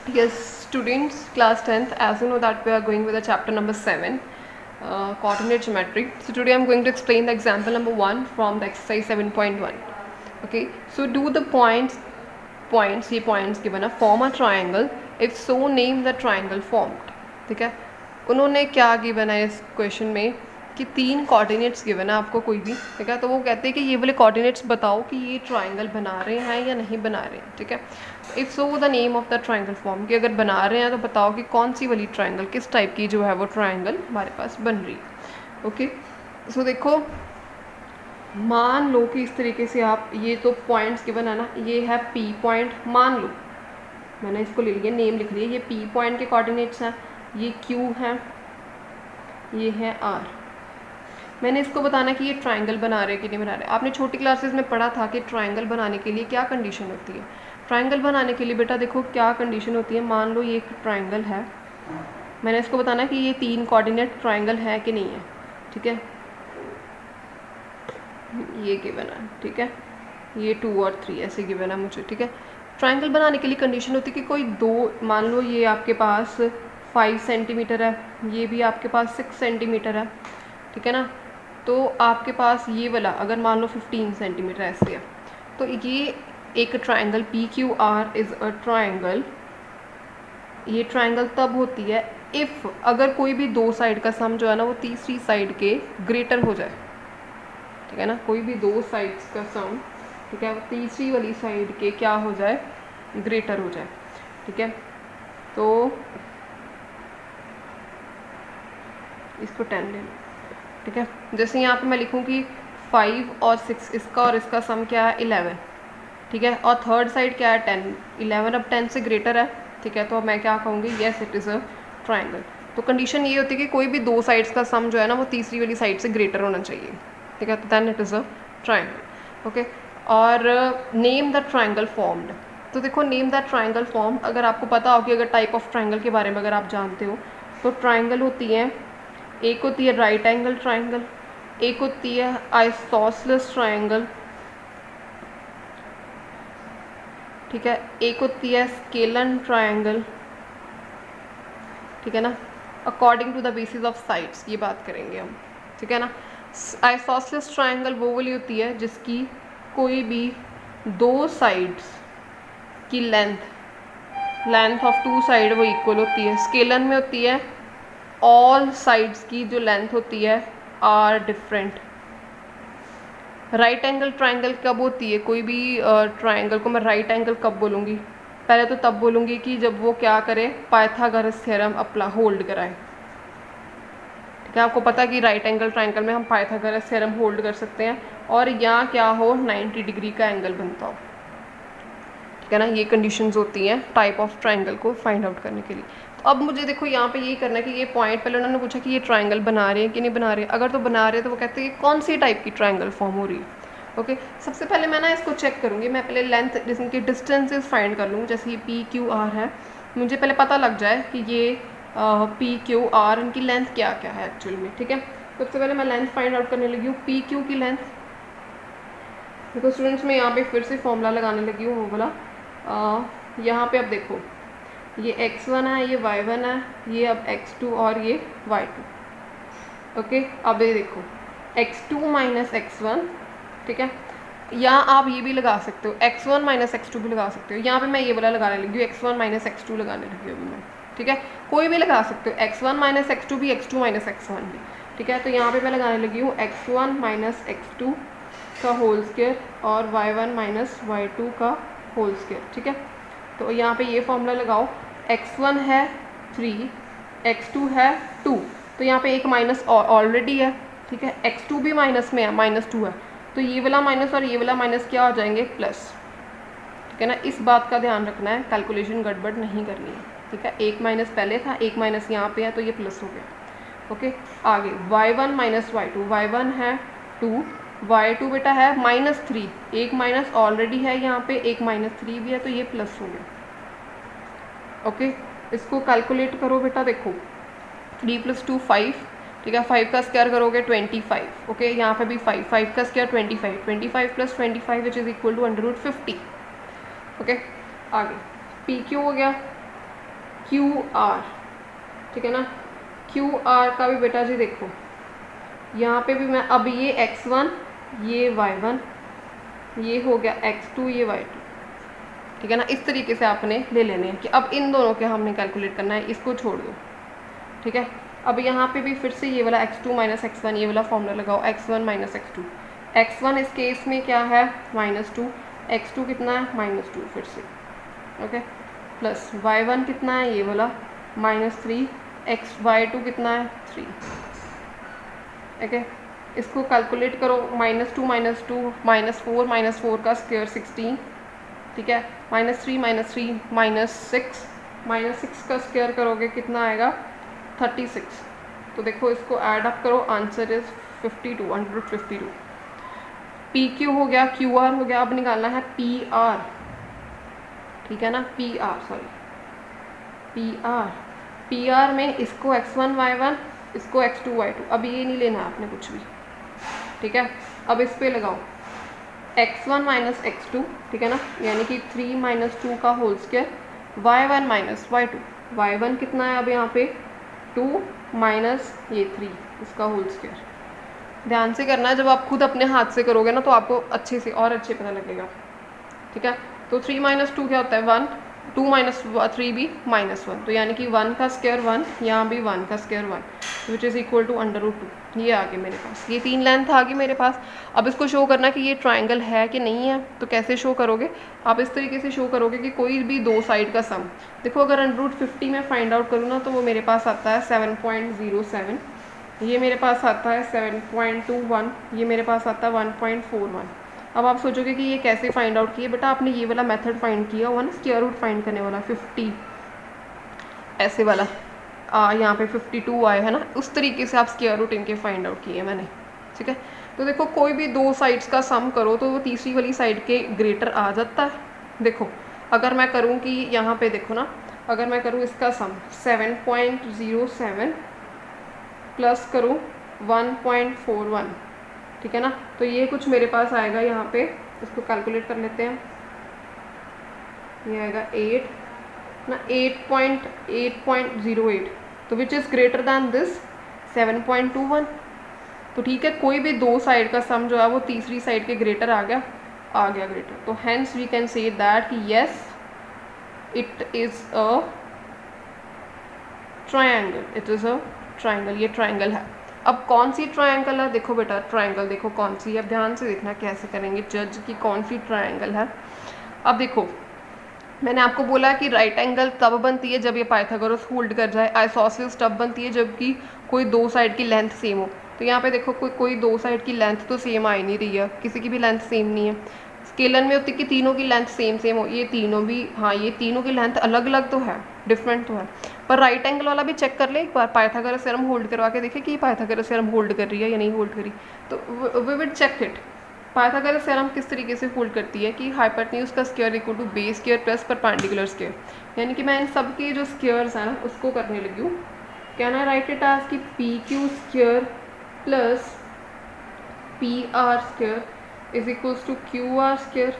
Yes, students, class 10th, as you know that we are going with the chapter number 7, coordinate geometry. So today I'm going to explain the example number 1 from the exercise 7.1. Okay, so do the ये points given a form a triangle, if so name the triangle formed. ठीक है, उन्होंने क्या given है इस question में कि 3 coordinates given है आपको कोई भी, ठीक है, तो वो कहते हैं कि ये वाले कोऑर्डिनेट्स बताओ कि ये ट्राइंगल बना रहे हैं या नहीं बना रहे हैं. ठीक है, if so the name of the triangle form, कि अगर बना रहे हैं तो बताओ कि कौन सी वाली ट्राइंगल, किस टाइप की जो है वो ट्राइंगल हमारे पास बन रही है. ओके, सो देखो, मान लो कि इस तरीके से आप, ये तो पॉइंट्स गिवन है ना, ये है पी पॉइंट, मान लो मैंने इसको ले लिया, नेम लिख लिया, ये पी पॉइंट के कोऑर्डिनेट्स हैं, ये क्यू है, ये है आर. मैंने इसको बताना कि ये ट्राइंगल बना रहे कि नहीं बना रहे. आपने छोटी क्लासेस में पढ़ा था कि ट्राइंगल बनाने के लिए क्या कंडीशन होती है. ट्राइंगल बनाने के लिए बेटा देखो क्या कंडीशन होती है. मान लो ये एक ट्राइंगल है, मैंने इसको बताना कि ये 3 कोऑर्डिनेट ट्राइंगल है कि नहीं है. ठीक है, ये गिवन है, ठीक है, ये 2 और 3 ऐसे गिवन है मुझे. ठीक है, ट्राइंगल बनाने के लिए कंडीशन होती है कि कोई दो, मान लो ये आपके पास 5 सेंटीमीटर है, ये भी आपके पास 6 सेंटीमीटर है. ठीक है ना, तो आपके पास ये वाला अगर मान लो 15 सेंटीमीटर ऐसे है, तो ये एक triangle P Q R is a triangle. ये ट्राइंगल तब होती है इफ़ अगर कोई भी दो साइड का सम जो है ना वो तीसरी साइड के ग्रेटर हो जाए. ठीक है ना, कोई भी दो साइड्स का सम, ठीक है, वो तीसरी वाली साइड के क्या हो जाए, ग्रेटर हो जाए. ठीक है, तो इसको 10 ले लो. ठीक है, जैसे यहाँ पे मैं लिखूँ कि 5 और 6 इसका और इसका सम क्या है 11. ठीक है, और थर्ड साइड क्या है 10. 11 अब 10 से ग्रेटर है. ठीक है, तो मैं क्या कहूँगी, yes it is a triangle. तो कंडीशन ये होती है कि कोई भी दो साइड्स का सम जो है ना वो तीसरी वाली साइड से ग्रेटर होना चाहिए. ठीक है, तो then it is a triangle. Okay, और नेम द ट्राइंगल फॉर्म्ड. तो देखो, नेम द ट्राइंगल फॉर्म, अगर आपको पता हो कि अगर टाइप ऑफ ट्राइंगल के बारे में अगर आप जानते हो, तो ट्राइंगल होती है, एक होती है राइट एंगल ट्राइंगल, एक होती है आइसोसेलेस ट्राइंगल. ठीक है, एक होती है स्केलन ट्राइंगल. ठीक है ना, according to the basis of sides ये बात करेंगे हम. ठीक है ना, आइसोसेलेस ट्राइंगल वो वाली होती है जिसकी कोई भी दो साइड्स की लेंथ ऑफ 2 साइड वो इक्वल होती है. स्केलन में होती है ऑल साइड्स की जो लेंथ होती है are different. Right angle triangle कब होती है, कोई भी ट्राइंगल को मैं राइट एंगल कब बोलूँगी, पहले तो तब बोलूँगी कि जब वो क्या करे, पाइथागोरस थ्योरम अपना होल्ड कराए. ठीक है, आपको पता है कि राइट एंगल ट्राइंगल में हम पाइथागोरस थ्योरम होल्ड कर सकते हैं और यहाँ क्या हो 90 डिग्री का एंगल बनता हो. ठीक है ना, ये कंडीशंस होती हैं टाइप ऑफ ट्राइंगल को फाइंड आउट करने के लिए. तो अब मुझे देखो यहाँ पे ये करना है कि ये पॉइंट, पहले उन्होंने पूछा कि ये ट्राइंगल बना रहे हैं कि नहीं बना रहे. अगर तो बना रहे हैं तो वो कहते हैं कि कौन सी टाइप की ट्राइंगल फॉर्म हो रही है. ओके, सबसे पहले मैं ना इसको चेक करूँगी. मैं पहले लेंथ, जिसकी डिस्टेंसेस फाइंड कर लूँ. जैसे ये पी क्यू आर है, मुझे पहले पता लग जाए कि ये पी क्यू आर इनकी लेंथ क्या क्या है एक्चुअल में. ठीक है, सबसे पहले मैं लेंथ फाइंड आउट करने लगी हूँ. पी क्यू की लेंथ देखो स्टूडेंट्स, मैं यहाँ पे फिर से फॉर्मूला लगाने लगी हूँ वो वाला. यहाँ पे अब देखो, ये x1 है, ये y1 है, ये अब x2 और ये y2. ओके, अब ये देखो x2 माइनस x1. ठीक है, यहाँ आप ये भी लगा सकते हो, x1 माइनस x2 भी लगा सकते हो. यहाँ पे मैं ये वाला लगाने लगी हूँ, x1 माइनस x2 लगाने लगी हूँ अभी मैं. ठीक है, कोई भी लगा सकते हो, x1 माइनस x2 भी, x2 माइनस x1 भी. ठीक है, तो यहाँ पे मैं लगाने लगी हूँ x1 माइनस x2 का होल स्क्वायर और y1 माइनस y2 का होल स्क्वायर. ठीक है, तो यहाँ पे ये फॉर्मूला लगाओ. x1 है 3, x2 है 2, तो यहाँ पे एक माइनस ऑलरेडी है. ठीक है, x2 भी माइनस में है, -2 है, तो ये वाला माइनस और ये वाला माइनस क्या हो जाएंगे, प्लस. ठीक है ना, इस बात का ध्यान रखना है, कैलकुलेशन गड़बड़ नहीं करनी है. ठीक है, एक माइनस पहले था, एक माइनस यहाँ पे है, तो ये प्लस हो गया. ओके, आगे y1 माइनस y2, y1 है 2, y2 बेटा है -3, एक माइनस ऑलरेडी है यहाँ पे, एक -3 भी है, तो ये प्लस हो गया. ओके, इसको कैलकुलेट करो बेटा. देखो 3 + 2 5. ठीक है, 5 का स्क्वायर करोगे 25. ओके, यहाँ पे भी 5 का square 25, 25 + 25 which is equal to √50. Okay, आगे पी क्यू हो गया. क्यू आर, ठीक है ना। क्यू आर का भी बेटा जी देखो यहाँ पे भी मैं अब ये x1 ये y1 ये हो गया x2 ये y2, ठीक है ना। इस तरीके से आपने ले लेने हैं कि अब इन दोनों के हमने कैलकुलेट करना है, इसको छोड़ दो, ठीक है। अब यहाँ पे भी फिर से ये वाला x2 माइनस x1 ये वाला फॉर्मूला लगाओ, x1 माइनस x2, x1 इस केस में क्या है -2, x2 कितना है -2 फिर से, ओके, प्लस y1 कितना है ये वाला -3, y2 कितना है 3, ओके। इसको कैलकुलेट करो, -2 -4 का स्क्वायर 16, ठीक है, -3 -6 का स्क्वायर करोगे कितना आएगा 36। तो देखो इसको ऐड अप करो, आंसर इज 52, 152। पी क्यू हो गया, क्यू आर हो गया, अब निकालना है पी आर, ठीक है ना, पी आर में इसको x1 y1 इसको x2 y2, अब ये नहीं लेना आपने कुछ भी, ठीक है। अब इस पे लगाओ x1 माइनस x2, ठीक है ना, यानी कि 3 - 2 का whole square, y1 minus y2, y1 कितना है अब यहाँ पे 2 माइनस ये 3 इसका होल स्क्वायर। ध्यान से करना है, जब आप खुद अपने हाथ से करोगे ना तो आपको अच्छे से और अच्छे पता लगेगा, ठीक है। तो 3 - 2 क्या होता है 1, 2 - 3 भी -1, तो यानी कि 1 का स्क्वायर 1, यहाँ भी 1 का square 1, which is equal to √2। ये आ गए मेरे पास, ये 3 लेंथ आ गई मेरे पास। अब इसको शो करना कि ये ट्रायंगल है कि नहीं है, तो कैसे शो करोगे आप, इस तरीके से शो करोगे कि कोई भी दो साइड का सम, देखो अगर √50 में फाइंड आउट करूँ ना तो वो मेरे पास आता है 7.07, ये मेरे पास आता है 7.21, ये मेरे पास आता है 1.41। अब आप सोचोगे कि ये कैसे फाइंड आउट किए, बेटा आपने ये वाला मेथड फाइंड किया हुआ ना, स्क्वायर रूट फाइंड करने वाला 50 ऐसे वाला, यहाँ पे 52 आए है ना, उस तरीके से आप स्क्वायर रूट इनके फाइंड आउट किए मैंने, ठीक है। तो देखो कोई भी दो साइड्स का सम करो तो वो तीसरी वाली साइड के ग्रेटर आ जाता है। देखो अगर मैं करूँ कि यहाँ पे देखो ना, अगर मैं करूँ इसका सम 7.07 प्लस करूँ 1.41, ठीक है ना, तो ये कुछ मेरे पास आएगा यहाँ पे, इसको कैलकुलेट कर लेते हैं, ये आएगा 8.08, तो which is greater than this 7.21। तो ठीक है, कोई भी दो साइड का सम जो है वो तीसरी साइड के ग्रेटर आ गया ग्रेटर, तो hence we can say that कि yes it is a triangle, ये ट्रायंगल है। अब कौन सी ट्रायंगल है, देखो बेटा ट्रायंगल देखो कौन सी है, अब ध्यान से देखना कैसे करेंगे जज की कौन सी ट्रायंगल है। अब देखो मैंने आपको बोला कि राइट एंगल तब बनती है जब ये पाइथागोरस होल्ड कर जाए, आइसोसेलेस तब बनती है जबकि कोई दो साइड की लेंथ सेम हो। तो यहाँ पे देखो कोई दो साइड की लेंथ तो सेम आ ही नहीं रही है, किसी की भी लेंथ सेम नहीं है। स्केलन में होती कि तीनों की लेंथ सेम हो, ये तीनों भी, हाँ ये तीनों की लेंथ अलग अलग तो है, डिफरेंट तो है, पर राइट एंगल वाला भी चेक कर ले एक बार, पाइथागोरस थ्योरम होल्ड करवा के देखे कि पाइथागोरस थ्योरम होल्ड कर रही है या नहीं होल्ड करी। तो we will check it. Pythagoras theorem किस तरीके से होल्ड करती है कि हाइपोटेन्यूज का square equal to base square plus perpendicular square, यानी कि मैं इन सब के जो स्क्वायर्स हैं ना उसको करने लगी हूँ। Can I write it as कि P Q square plus P R square is equals to Q R square,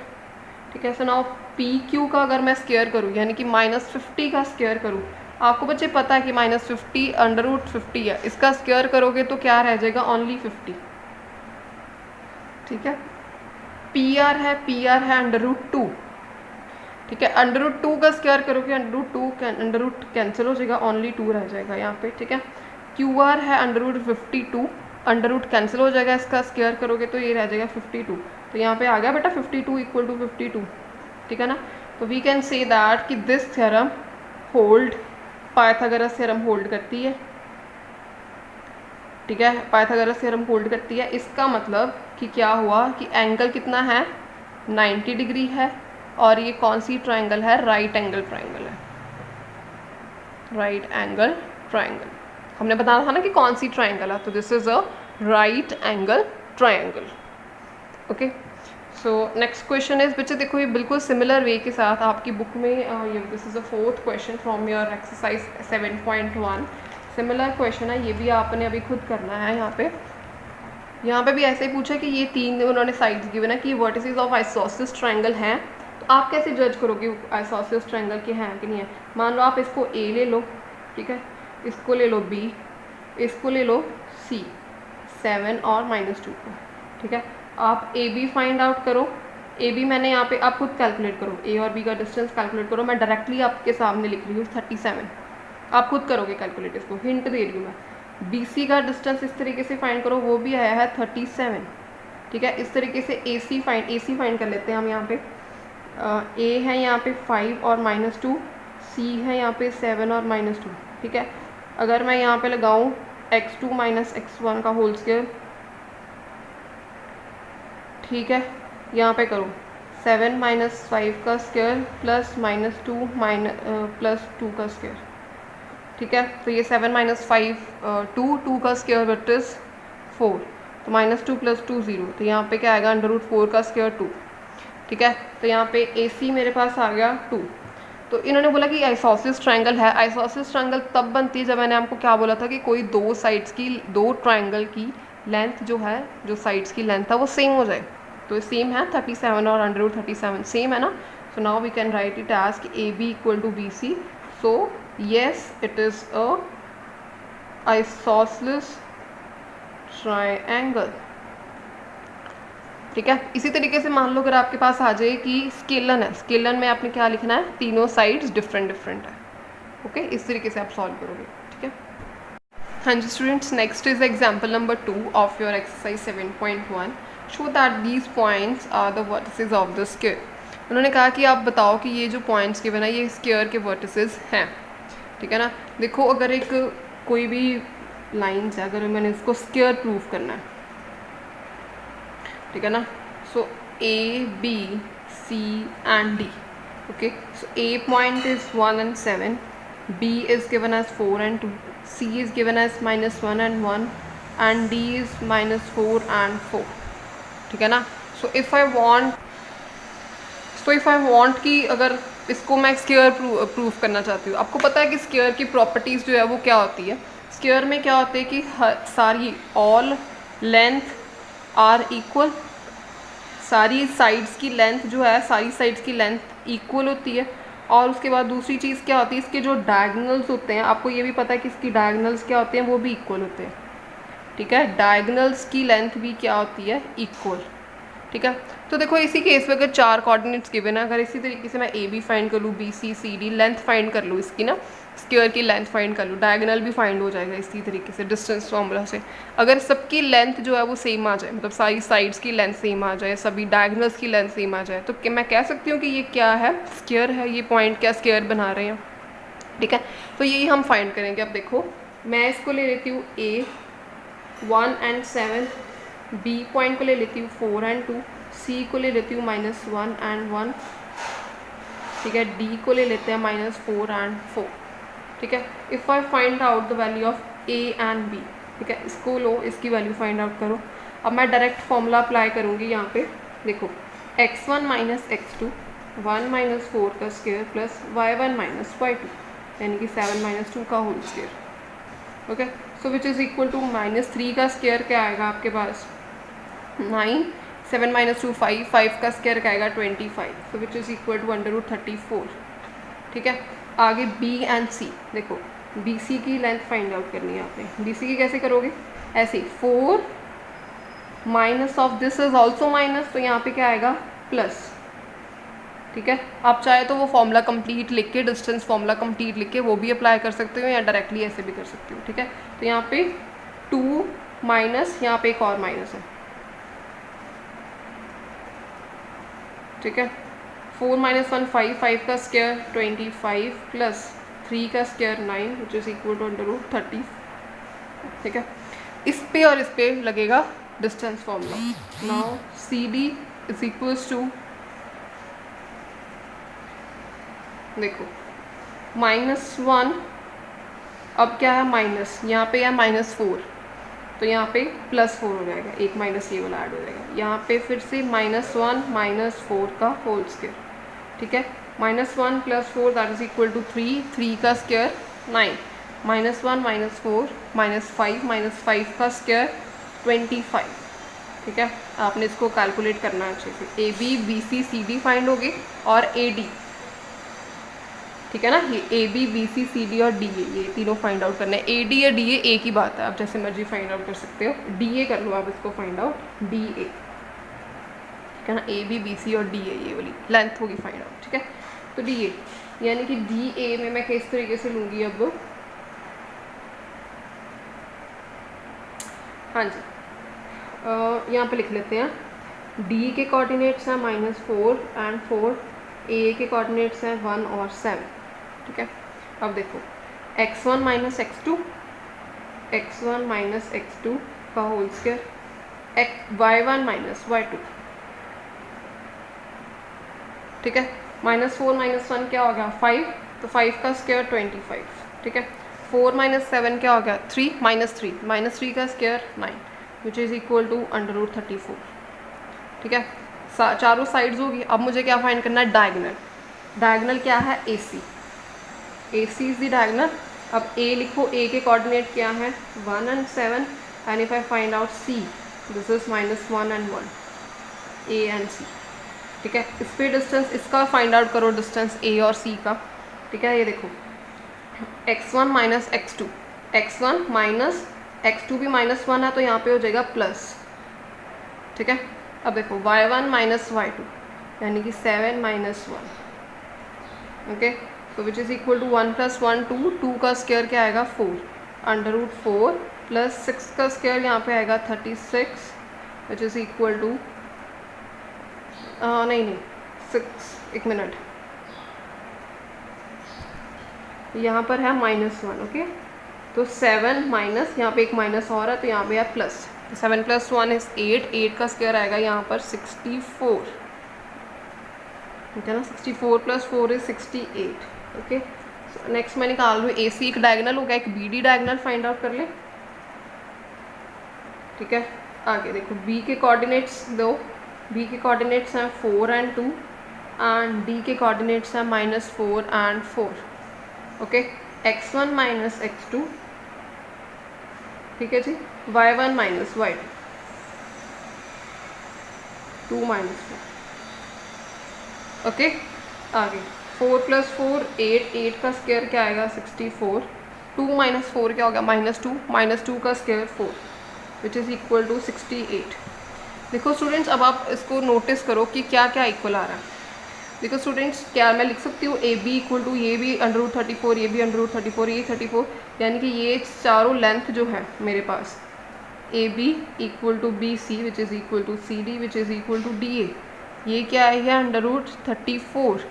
ठीक है। सो नाउ पी क्यू का अगर मैं स्क्वायर करूँ यानी कि -50 का स्क्वायर करूँ, आपको बच्चे पता है कि -50 √50 है, इसका स्क्वायर करोगे तो क्या रह जाएगा ओनली 50, ठीक है। पी आर है √2, ठीक है, √2 का स्क्वायर करोगे √2 कैंसिल हो जाएगा, ओनली 2 रह जाएगा यहाँ पे, ठीक है। क्यू आर है √52, √ कैंसिल हो जाएगा, इसका स्क्वायर करोगे तो ये रह जाएगा 52, तो यहाँ पे आ गया बेटा 52 इक्वल टू 52, ठीक है ना। तो वी कैन से दैट कि this theorem hold, Pythagoras theorem hold करती है, ठीक है, पाइथागोरस थ्योरम होल्ड करती है। इसका मतलब कि क्या हुआ कि एंगल कितना है 90 डिग्री है, और ये कौन सी ट्रायंगल है, राइट एंगल ट्रायंगल है, राइट एंगल ट्रायंगल। हमने बताया था ना कि कौन सी ट्रायंगल है, तो this is a right angle triangle, okay. So next question is बच्चे देखो ये बिल्कुल सिमिलर वे के साथ आपकी बुक में ये this is a 4th question from your exercise 7.1, similar question है, ये भी आपने अभी खुद करना है। यहाँ पे भी ऐसे ही पूछा कि ये तीन उन्होंने साइड्स गिवन है कि वर्टिसेस ऑफ आइसोसेलेस ट्रायंगल हैं, तो आप कैसे जज करोगे आइसोसेलेस ट्रायंगल के हैं कि नहीं है? मान लो आप इसको ए ले लो, ठीक है, इसको ले लो बी, इसको ले लो सी, 7 और -2 को, ठीक है। आप ए बी फाइंड आउट करो। ए बी मैंने यहाँ पे, आप खुद कैलकुलेट करो, ए और बी का डिस्टेंस कैलकुलेट करो, मैं डायरेक्टली आपके सामने लिख रही हूँ 37, आप खुद करोगे कैलकुलेट, इसको हिंट दे रही हूँ मैं। बी सी का डिस्टेंस इस तरीके से फाइंड करो, वो भी आया है 37, ठीक है। इस तरीके से ए सी फाइंड कर लेते हैं हम। यहाँ पे ए है यहाँ पे 5 और -2, सी है यहाँ पे 7 और -2, ठीक है। अगर मैं यहाँ पे लगाऊँ x2 - x1 का होल स्क्वायर, ठीक है, यहाँ पे करो 7 - 5 का स्क्वायर प्लस -2 +2 का स्क्वायर, ठीक है। तो ये 7 - 5 2 का स्क्वायर विच इज़ 4, तो -2 + 2 0, तो यहाँ पे क्या आएगा √4 का स्क्वायर 2, ठीक है। तो यहाँ पे ए सी मेरे पास आ गया 2। तो इन्होंने बोला कि आइसोसेलेस ट्रायंगल है। आइसोसेलेस ट्रायंगल तब बनती है जब मैंने आपको क्या बोला था कि कोई दो साइड्स की, दो ट्रायंगल की लेंथ जो है, जो साइड्स की लेंथ है वो सेम हो जाए। तो सेम है 37 और √37 सेम है ना। So now we can write it as A B equal to B C. So yes it is a isosceles triangle, ठीक है। इसी तरीके से मान लो अगर आपके पास आ जाए कि स्केलन है, स्केलन में आपने क्या लिखना है, तीनों साइड्स डिफरेंट डिफरेंट है, ओके। इस तरीके से आप सॉल्व करोगे, ठीक है। हाँ जी students, next is example number 2 of your exercise 7.1। Show that these points are the vertices of the square. उन्होंने कहा कि आप बताओ कि ये जो पॉइंट्स गिवन है ये स्क्वायर के वर्टिसेस हैं, ठीक है ना। देखो अगर एक कोई भी लाइन्स है, अगर मैंने इसको स्क्वायर प्रूफ करना है, ठीक है ना। So A B C and D, okay. So A point is 1 and 7, B is given as 4 and 2, C is given as -1 and 1, and D is -4 and 4, ठीक है ना। सो इफ़ आई वॉन्ट कि अगर इसको मैं स्क्वायर प्रूफ करना चाहती हूँ, आपको पता है कि स्क्वायर की प्रॉपर्टीज़ जो है वो क्या होती है। स्क्वायर में क्या होता है कि सारी ऑल लेंथ आर इक्वल, सारी साइड्स की लेंथ जो है, सारी साइड्स की लेंथ इक्वल होती है। और उसके बाद दूसरी चीज़ क्या होती है, इसके जो डायगोनल्स होते हैं, आपको ये भी पता है कि इसकी डायगोनल्स क्या होते हैं, वो भी इक्वल होते हैं, ठीक है। डायगोनल्स की लेंथ भी क्या होती है, इक्वल, ठीक है। तो देखो इसी केस में अगर 4 कोऑर्डिनेट्स गिवन है, अगर इसी तरीके से मैं ए बी फाइंड कर लूँ, B C C D, length find कर लूँ इसकी ना, स्क्वायर की लेंथ फाइंड कर लूँ, डायगोनल भी फाइंड हो जाएगा इसी तरीके से डिस्टेंस फार्मूला से। अगर सबकी लेंथ जो है वो सेम आ जाए, मतलब सारी साइड्स की लेंथ सेम आ जाए, सभी डायगोनल्स की लेंथ सेम आ जाए, तो क्या मैं कह सकती हूँ कि ये क्या है, स्क्वायर है, ये पॉइंट क्या स्क्वायर बना रहे हैं, ठीक है। तो यही हम फाइंड करेंगे। अब देखो मैं इसको ले लेती हूँ ए 1 and 7, बी पॉइंट को ले लेती हूँ 4 and 2, सी को ले लेती हूँ -1 and 1, ठीक है। डी को ले लेते हैं -4 and 4, ठीक है। If I find out the value of A and B, ठीक है, इसको लो, इसकी वैल्यू फाइंड आउट करो। अब मैं डायरेक्ट फॉर्मूला अप्लाई करूँगी यहाँ पे। देखो x1 - x2 1 - 4 का स्क्वायर प्लस y1 - y2, यानी कि 7 - 2 का whole square, okay. So which is equal to -3 का स्क्वायर क्या आएगा आपके पास 9, 7 - 2 5, 5 का स्क्वायर क्या आएगा 25, सो विच इज़ इक्वल टू √34, ठीक है। आगे बी एंड सी, देखो बी सी की लेंथ फाइंड आउट करनी है आपने। बी सी की कैसे करोगे, ऐसे 4 minus of this is also minus, तो यहाँ पे क्या आएगा प्लस, ठीक है। आप चाहे तो वो फॉर्मूला कंप्लीट लिख के, डिस्टेंस फॉर्मूला कंप्लीट लिख के वो भी अप्लाई कर सकते हो, या डायरेक्टली ऐसे भी कर सकते हो, ठीक है। तो यहाँ पे 2 माइनस, यहाँ पे एक और माइनस है, ठीक है। 4 - 1 5, 5 का स्क्वायर 25 प्लस 3 का square 9, which is equal to √30, ठीक है। इस पे और इस पे लगेगा distance formula. Now C D is equals to, देखो -1, अब क्या है माइनस, यहाँ पे है -4, तो यहाँ पे +4 हो जाएगा, एक माइनस ये वाला ऐड हो जाएगा। यहाँ पे फिर से -1 - 4 का होल स्क्वायर, ठीक है। -1 + 4 दैट इज इक्वल टू 3, 3 का स्क्वायर 9, -1 - 4 -5 - 5 का स्क्वायर 25, ठीक है, आपने इसको कैलकुलेट करना है अच्छे से। A B B C C D find होगी और ए डी, ठीक है ना, ये A B B C C D और डी ए, ये तीनों फाइंड आउट करना है। ए डी या डी ए एक ही बात है, आप जैसे मर्जी फाइंड आउट कर सकते हो। डी ए कर लो आप इसको फाइंड आउट, डी ए, ठीक है ना, ए बी बी सी और डी ए, ये वाली लेंथ होगी फाइंड आउट, ठीक है। तो डी ए यानी कि डी ए में मैं किस तरीके से लूँगी अब, हाँ जी, यहाँ पे लिख लेते हैं। डी के कोऑर्डिनेट्स हैं -4 एंड 4, ए के कोऑर्डिनेट्स हैं 1 और 7, ठीक है। अब देखो x1 minus x2, x1 minus x2 का whole square, y1 minus y2, ठीक है। -4 - 1 क्या हो गया 5, तो 5 का स्क्वायर 25, ठीक है। 4 - 7 क्या हो गया 3, -3 का square 9, which is equal to √34, ठीक है। चारों साइड्स होगी। अब मुझे क्या फाइंड करना है, डायगनल। डायगनल क्या है, ए सी, ए सी इज द डायगनल। अब ए लिखो, ए के कोऑर्डिनेट क्या है 1 and 7, and if I find out C, this is -1 and 1, A and C, ठीक है। इस पे डिस्टेंस, इसका फाइंड आउट करो डिस्टेंस ए और सी का, ठीक है। ये देखो x1 minus x2, x1 minus x2 भी -1 है तो यहाँ पे हो जाएगा प्लस, ठीक है। अब देखो y1 माइनस y2 यानी कि 7 - 1, ओके। तो विच इज़ इक्वल टू 1 + 1 2 का स्क्वायर क्या आएगा 4, √4 प्लस 6 का स्क्वायर यहाँ पे आएगा 36, विच इज़ इक्वल टू नहीं 6, एक मिनट, यहाँ पर है -1, ओके। तो 7 माइनस, यहाँ पे एक माइनस और है तो यहाँ पे है प्लस, 7 + 1 इज 8, 8 का स्क्वायर आएगा यहाँ पर 64, ठीक है ना। 64 + 4 इज 68, ओके। नेक्स्ट मैं निकाल लूँ, ए सी एक डायगनल होगा, एक B D diagonal find out कर ले, ठीक है। आगे देखो बी के कोऑर्डिनेट्स दो, बी के कोऑर्डिनेट्स हैं 4 and 2 एंड डी के कोऑर्डिनेट्स हैं -4 and 4, okay. x1 minus x2, ठीक है जी, y1 माइनस y2, 2 - 4, ओके। आगे 4 + 4 8, 8 का स्क्वायर क्या आएगा 64, 2 - 4 क्या होगा -2 का square 4, which is equal to 68। देखो स्टूडेंट्स, अब आप इसको नोटिस करो कि क्या क्या इक्वल आ रहा है। देखो स्टूडेंट्स, क्या मैं लिख सकती हूँ ए बी इक्वल टू, ये भी √34, ये भी √34, ये 34, यानी कि ये चारों लेंथ जो है मेरे पास, A B equal to B C, which is equal to C D, which is equal to D A, ये क्या है √34,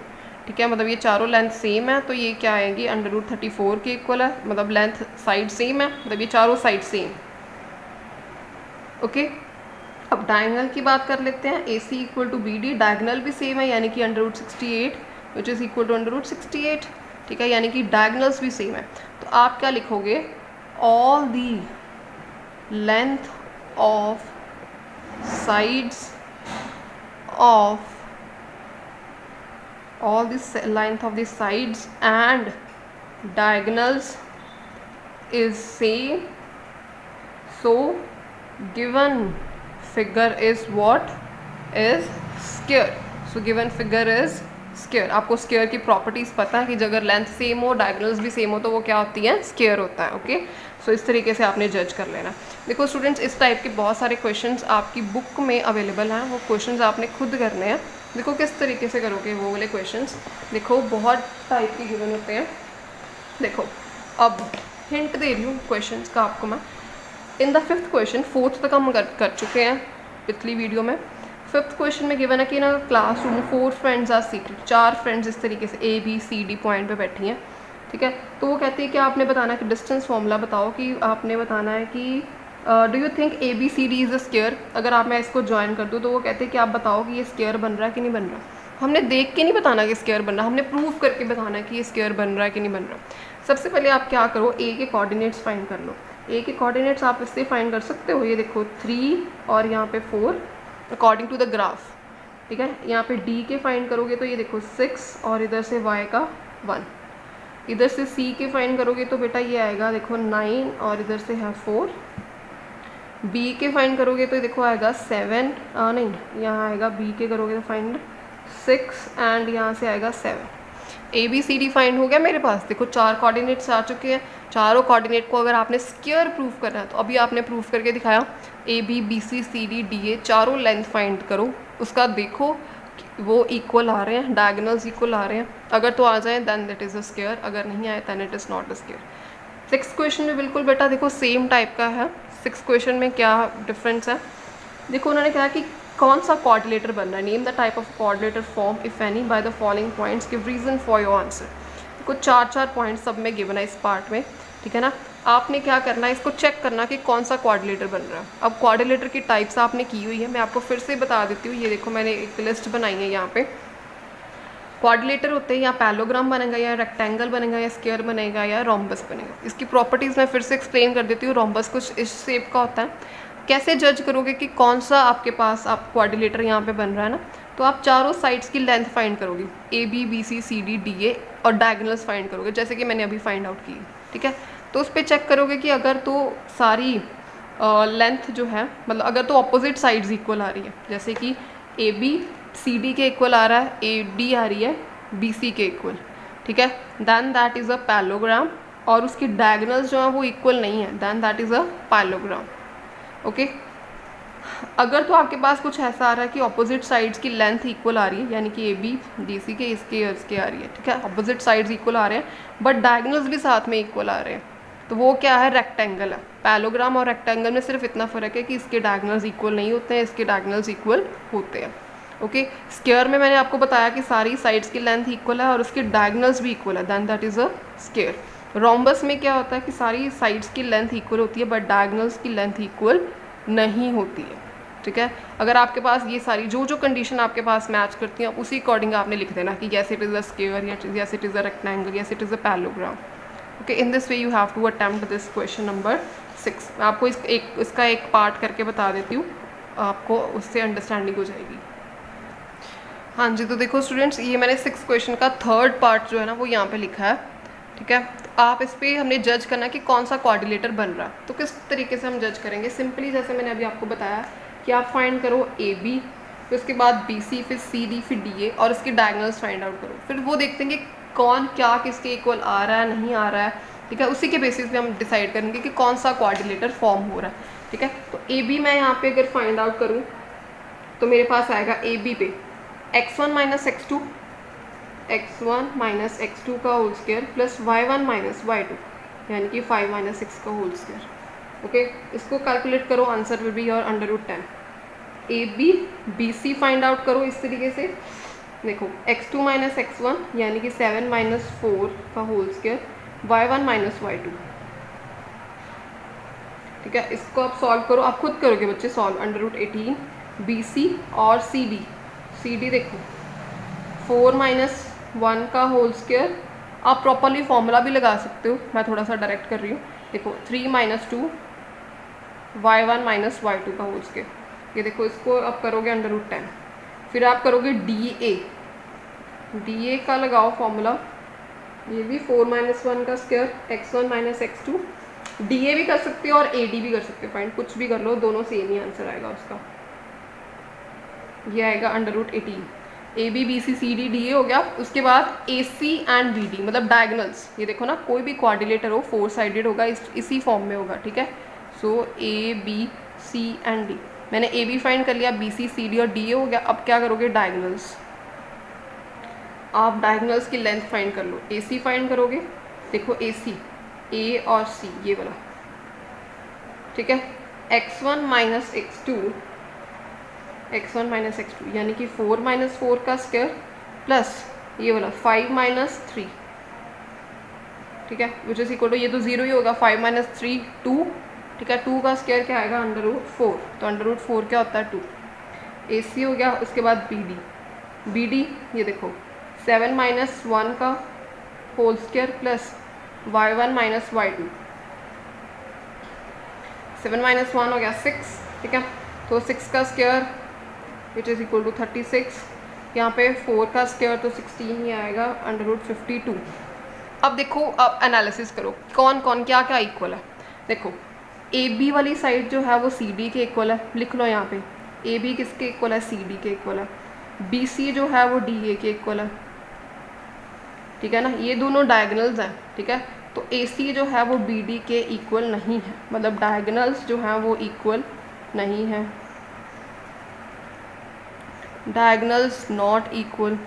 ठीक है। मतलब ये चारों लेंथ सेम है तो ये क्या आएंगी √34 के इक्वल है, मतलब लेंथ साइड सेम है, मतलब ये चारों साइड सेम, ओके। अब डायगनल की बात कर लेते हैं, A C equal to B D, diagonal भी सेम है यानी कि √68, विच इज़ इक्वल टू √68, ठीक है, यानी कि डायगनल्स भी सेम है। तो आप क्या लिखोगे, all the length of sides of all this length of the sides and diagonals is same, so given figure is what is square, so given figure is square। आपको स्क्वायर की properties पता है कि अगर लेंथ सेम हो, diagonals भी same हो तो वो क्या होती है, स्क्वायर होता है, ओके। सो इस तरीके से आपने जज कर लेना। देखो स्टूडेंट्स, इस टाइप के बहुत सारे क्वेश्चंस आपकी बुक में अवेलेबल हैं, वो क्वेश्चंस आपने खुद करने हैं। देखो किस तरीके से करोगे वो वाले क्वेश्चंस, देखो बहुत टाइप के गिवन होते हैं। देखो अब हिंट दे रही हूँ क्वेश्चंस का आपको मैं। In the 5th question, 4th तक हम कर चुके हैं पिछली वीडियो में। 5th क्वेश्चन में गिवन है कि ना classroom 4 friends are seated, 4 friends इस तरीके से A B C D point पे बैठी हैं, ठीक है। तो वो कहती है कि आपने बताना है कि डिस्टेंस फॉर्मूला बताओ, कि आपने बताना है कि do you think ABCD is a square. अगर आप मैं इसको ज्वाइन कर दूँ तो वो कहते हैं कि आप बताओ कि ये स्क्वायर बन रहा है कि नहीं बन रहा। हमने देख के नहीं बताना कि स्क्वायर बन रहा, हमने प्रूव करके बताना है कि ये स्क्वायर बन रहा है कि नहीं बन रहा। सबसे पहले आप क्या करो, A के कोऑर्डिनेट्स फाइंड कर लो। A के कोऑर्डिनेट्स आप इससे फाइंड कर सकते हो, ये देखो 3 और यहाँ पे 4 अकॉर्डिंग टू द ग्राफ, ठीक है। यहाँ पे D के फाइंड करोगे तो ये देखो 6 और इधर से Y का 1, इधर से C के फाइंड करोगे तो बेटा ये आएगा देखो 9 और इधर से है 4, बी के फाइंड करोगे तो देखो आएगा 7, नहीं यहाँ आएगा बी के करोगे तो फाइंड 6 एंड यहाँ से आएगा 7। A B C D find हो गया मेरे पास। देखो 4 कोऑर्डिनेट्स आ चुके हैं। चारों कोऑर्डिनेट को अगर आपने स्क्वायर प्रूफ करना है तो अभी आपने प्रूफ करके दिखाया। A B B C C D D A चारों लेंथ फाइंड करो, उसका देखो वो इक्वल आ रहे हैं, डायगोनल्स इक्वल आ रहे हैं। अगर तो आ जाए then that is a square, अगर नहीं आए then it is not a square. 6 question में बिल्कुल बेटा देखो सेम टाइप का है। 6 क्वेश्चन में क्या डिफरेंस है, देखो उन्होंने कहा कि कौन सा कोऑर्डिनेटर बनना है। Name the type of coordinator form if any by the following points, give reason for your answer. देखो 4 पॉइंट्स सब में गिवन है इस पार्ट में, ठीक है ना। आपने क्या करना है, इसको चेक करना कि कौन सा कोऑर्डिनेटर बन रहा है। अब कोऑर्डिनेटर की टाइप्स आपने की हुई है, मैं आपको फिर से बता देती हूँ। ये देखो मैंने एक लिस्ट बनाई है यहाँ पे। कोऑर्डिनेटर होते हैं या पैलोग्राम बनेगा या रेक्टेंगल बनेगा या स्क्वायर बनेगा या रोम्बस बनेगा। इसकी प्रॉपर्टीज़ मैं फिर से एक्सप्लेन कर देती हूँ। रोम्बस कुछ इस शेप का होता है। कैसे जज करोगे कि कौन सा आपके पास आप कोऑर्डिनेटर यहाँ पे बन रहा है ना, तो आप चारों साइड्स की लेंथ फाइंड करोगे, A B B C C D D A, और डायगोनल्स फाइंड करोगे जैसे कि मैंने अभी फाइंड आउट की, ठीक है। तो उस पर चेक करोगे कि अगर तो सारी लेंथ जो है, मतलब अगर तो अपोजिट साइड्स इक्वल आ रही है, जैसे कि ए बी सी डी के इक्वल आ रहा है, ए डी आ रही है बी सी के इक्वल, ठीक है, then that is a parallelogram. और उसकी डायगोनल्स जो है वो इक्वल नहीं है, then that is a parallelogram. Okay, अगर तो आपके पास कुछ ऐसा आ रहा है कि ऑपोजिट साइड्स की लेंथ इक्वल आ रही है, यानी कि ए बी डी सी के इसके आ रही है, ठीक है, ऑपोजिट साइड्स इक्वल आ रहे हैं बट डायगोनल्स भी साथ में इक्वल आ रहे हैं, तो वो क्या है, रेक्टेंगल है। पैलोग्राम और रेक्टेंगल में सिर्फ इतना फ़र्क है कि इसके डायगोनल्स इक्वल नहीं होते हैं, इसके डायगोनल्स इक्वल होते हैं। ओके, स्क्वायर में मैंने आपको बताया कि सारी साइड्स की लेंथ इक्वल है और उसके डायगोनल्स भी इक्वल है, then that is a square. Rhombus में क्या होता है कि सारी साइड्स की लेंथ इक्वल होती है बट डायगोनल्स की लेंथ इक्वल नहीं होती है, ठीक है। अगर आपके पास ये सारी जो कंडीशन आपके पास मैच करती हैं, उसी अकॉर्डिंग आपने लिख देना कि yes it is a square, yes it is a rectangle, yes it is a parallelogram. Okay, in this way you have to attempt this question number 6। मैं आपको इसका एक पार्ट करके बता देती हूँ, आपको उससे अंडरस्टैंडिंग हो जाएगी। हाँ जी, तो देखो स्टूडेंट्स, ये मैंने 6 क्वेश्चन का 3rd पार्ट जो है ना वो यहाँ पे लिखा है, ठीक है। तो आप इस पर हमने जज करना कि कौन सा कोऑर्डिनेटर बन रहा है। तो किस तरीके से हम जज करेंगे, सिंपली जैसे मैंने अभी आपको बताया कि आप फाइंड करो ए बी, फिर उसके बाद बी सी, फिर सी डी, फिर डी ए, और इसके डायगोनल्स फाइंड आउट करो। फिर वो देखते हैं कि कौन क्या किसके इक्वल आ रहा है, नहीं आ रहा है, ठीक है। उसी के बेसिस पे हम डिसाइड करेंगे कि कौन सा कोऑर्डिनेटर फॉर्म हो रहा है, ठीक है। तो ए बी मैं यहाँ पे अगर फाइंड आउट करूँ तो मेरे पास आएगा ए बी पे x1 माइनस x2 का whole square plus y1 minus y2, यानी कि 5 माइनस 6 का होल स्क्वायर। ओके, इसको कैलकुलेट करो, answer will be your √10। A B B C find out करो इस तरीके से, देखो x2 माइनस x1 यानी कि 7 माइनस 4 का whole square, y1 minus y2, ठीक है। इसको आप सॉल्व करो, आप खुद करोगे बच्चे सॉल्व, √18 बी सी और सी डी देखो 4 माइनस 1 का होल स्क्वायर, आप प्रॉपरली फॉर्मूला भी लगा सकते हो, मैं थोड़ा सा डायरेक्ट कर रही हूँ। देखो 3 माइनस 2 y1 माइनस y2 का होल स्क्वायर, ये देखो इसको आप करोगे √10। फिर आप करोगे डी ए का लगाओ फॉर्मूला, ये भी 4 माइनस 1 का square, x1 minus x2, D A भी कर सकते हो और ए डी भी कर सकते हो, फाइंड कुछ भी कर लो, दोनों सेम ही आंसर आएगा उसका। ये आएगा √18। A B B C C D D A हो गया। उसके बाद A C and B D, मतलब डायगोनल्स, ये देखो ना कोई भी कोऑर्डिनेटर हो 4 साइडेड होगा, इसी फॉर्म में होगा, ठीक है। So A B C and D, मैंने ए बी फाइंड कर लिया, बी सी सी डी और डी ए हो गया। अब क्या करोगे, डायगोनल्स, आप डायगोनल्स की लेंथ फाइंड कर लो। ए सी फाइंड करोगे, देखो ए सी, ए और सी ये वाला, ठीक है। x1 माइनस x2 यानी कि 4 माइनस 4 का स्क्वायर प्लस ये वाला 5 माइनस 3, ठीक है, विच इज इक्वल टू, ये तो 0 ही होगा, 5 माइनस 3 2, ठीक है। 2 का स्क्वायर क्या आएगा, √4, तो √4 क्या होता है 2। ए सी हो गया। उसके बाद बी डी ये देखो 7 माइनस 1 का whole square plus y1 minus y2, 7 minus 1 हो गया 6, ठीक है। तो 6 का square which is equal to 36, यहाँ पे 4 का स्क्वायर तो 16 ही आएगा, √52। अब देखो, अब एनालिसिस करो कौन कौन क्या क्या इक्वल है। देखो ए बी वाली साइड जो है वो सी डी के इक्वल है, लिख लो यहाँ पे ए बी किसके इक्वल है, सी डी के इक्वल है। बी सी जो है वो डी ए के इक्वल है, ठीक है ना, ये दोनों डायगनल्स हैं, ठीक है। तो ए सी जो है वो बी डी के इक्वल नहीं है, मतलब डायगनल्स जो हैं वो इक्वल नहीं है, डायगनल्स नॉट इक्वल।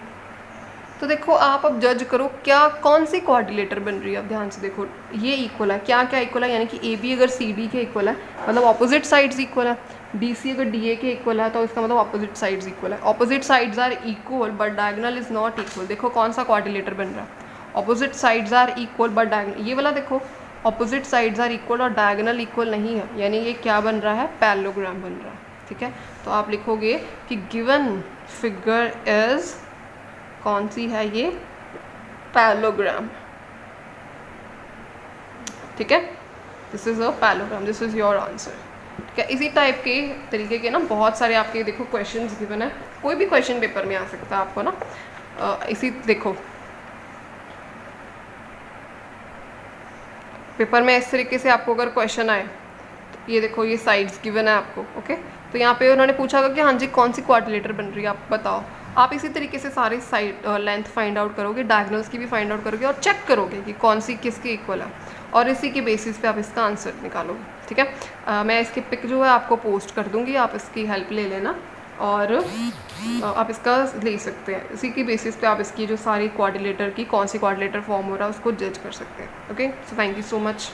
तो देखो आप अब जज करो क्या कौन सी क्वाड्रिलेटर बन रही है। अब ध्यान से देखो ये इक्वल है, क्या क्या इक्वल है, यानी कि ए बी अगर सी डी के इक्वल है मतलब ऑपोजिट साइड्स इक्वल है, बी सी अगर डी ए के इक्वल है तो इसका मतलब ऑपोजिट साइड्स इक्वल है। Opposite sides are equal but diagonal is not equal. देखो कौन सा क्वाड्रिलेटर बन रहा है, opposite sides are equal but diagonal, ये वाला देखो ऑपोजिट साइड्स आर इक्वल और डायगोनल इक्वल नहीं है, यानी ये क्या बन रहा है, पैरेललोग्राम बन रहा है, ठीक है। तो आप लिखोगे कि गिवन फिगर इज, कौन सी है ये, पैरेललोग्राम, ठीक है, this is a parallelogram, this is your answer, ठीक है। इसी टाइप के तरीके के ना बहुत सारे आपके देखो क्वेश्चंस गिवन है, कोई भी क्वेश्चन पेपर में आ सकता है आपको ना। इसी देखो पेपर में इस तरीके से आपको अगर क्वेश्चन आए तो ये देखो ये साइड्स गिवन है आपको, ओके। तो यहाँ पे उन्होंने पूछा होगा कि हाँ जी कौन सी क्वाड्रिलेटर बन रही है, आप बताओ। आप इसी तरीके से सारे साइड लेंथ फाइंड आउट करोगे, डायगोनल्स की भी फाइंड आउट करोगे और चेक करोगे कि कौन सी किसके इक्वल है, और इसी के बेसिस पे आप इसका आंसर निकालोगे, ठीक है। मैं इसकी पिक जो है आपको पोस्ट कर दूँगी, आप इसकी हेल्प ले लेना और आप इसका ले सकते हैं। इसी की बेसिस पे आप इसकी जो सारी क्वाड्रिलेटर की कौन सी क्वाड्रिलेटर फॉर्म हो रहा है उसको जज कर सकते हैं, okay. So thank you so much.